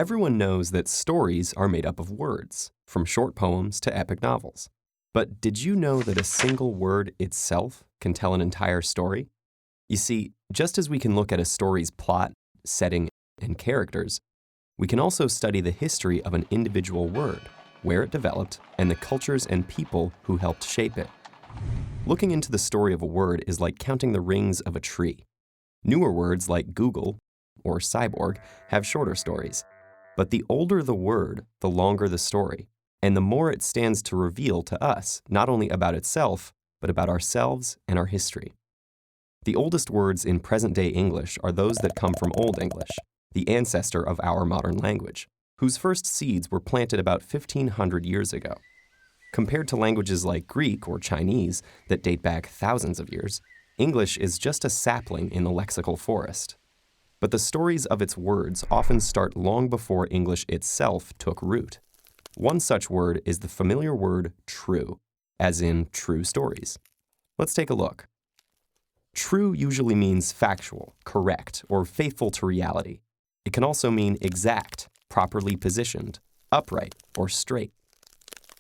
Everyone knows that stories are made up of words, from short poems to epic novels. But did you know that a single word itself can tell an entire story? You see, just as we can look at a story's plot, setting, and characters, we can also study the history of an individual word, where it developed, and the cultures and people who helped shape it. Looking into the story of a word is like counting the rings of a tree. Newer words like Google or cyborg have shorter stories. But the older the word, the longer the story, and the more it stands to reveal to us, not only about itself, but about ourselves and our history. The oldest words in present-day English are those that come from Old English, the ancestor of our modern language, whose first seeds were planted about 1,500 years ago. Compared to languages like Greek or Chinese that date back thousands of years, English is just a sapling in the lexical forest. But the stories of its words often start long before English itself took root. One such word is the familiar word true, as in true stories. Let's take a look. True usually means factual, correct, or faithful to reality. It can also mean exact, properly positioned, upright, or straight.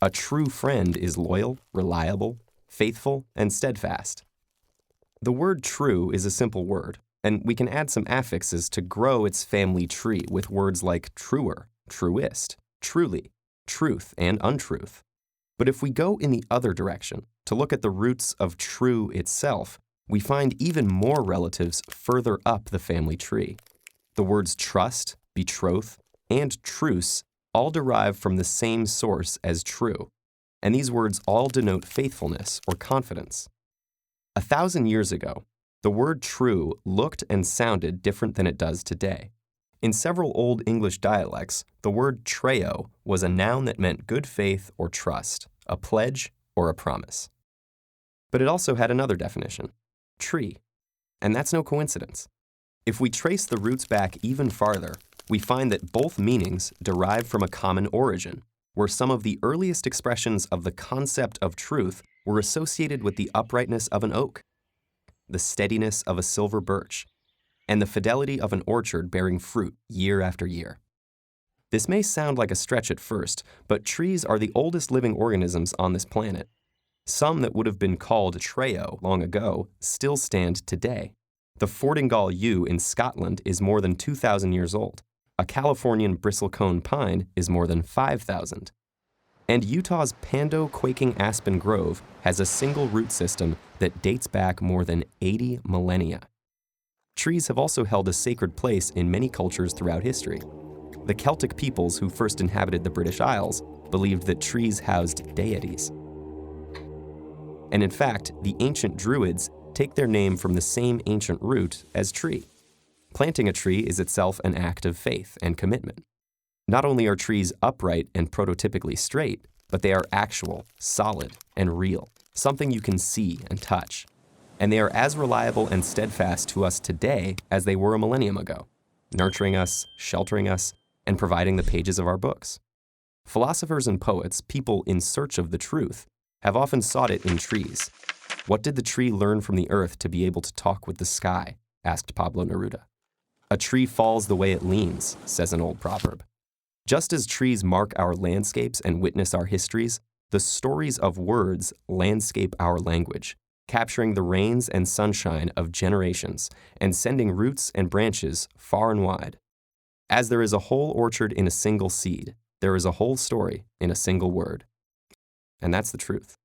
A true friend is loyal, reliable, faithful, and steadfast. The word true is a simple word, and we can add some affixes to grow its family tree with words like truer, truest, truly, truth, and untruth. But if we go in the other direction, to look at the roots of true itself, we find even more relatives further up the family tree. The words trust, betroth, and truce all derive from the same source as true, and these words all denote faithfulness or confidence. 1,000 years ago, the word true looked and sounded different than it does today. In several Old English dialects, the word treo was a noun that meant good faith or trust, a pledge or a promise. But it also had another definition, tree. And that's no coincidence. If we trace the roots back even farther, we find that both meanings derive from a common origin, where some of the earliest expressions of the concept of truth were associated with the uprightness of an oak, the steadiness of a silver birch, and the fidelity of an orchard bearing fruit year after year. This may sound like a stretch at first, but trees are the oldest living organisms on this planet. Some that would have been called treo long ago still stand today. The Fordingal yew in Scotland is more than 2,000 years old. A Californian bristlecone pine is more than 5,000. And Utah's Pando Quaking Aspen Grove has a single root system that dates back more than 80 millennia. Trees have also held a sacred place in many cultures throughout history. The Celtic peoples who first inhabited the British Isles believed that trees housed deities. And in fact, the ancient Druids take their name from the same ancient root as tree. Planting a tree is itself an act of faith and commitment. Not only are trees upright and prototypically straight, but they are actual, solid, and real, something you can see and touch. And they are as reliable and steadfast to us today as they were a millennium ago, nurturing us, sheltering us, and providing the pages of our books. Philosophers and poets, people in search of the truth, have often sought it in trees. What did the tree learn from the earth to be able to talk with the sky? Asked Pablo Neruda. A tree falls the way it leans, says an old proverb. Just as trees mark our landscapes and witness our histories, the stories of words landscape our language, capturing the rains and sunshine of generations and sending roots and branches far and wide. As there is a whole orchard in a single seed, there is a whole story in a single word. And that's the truth.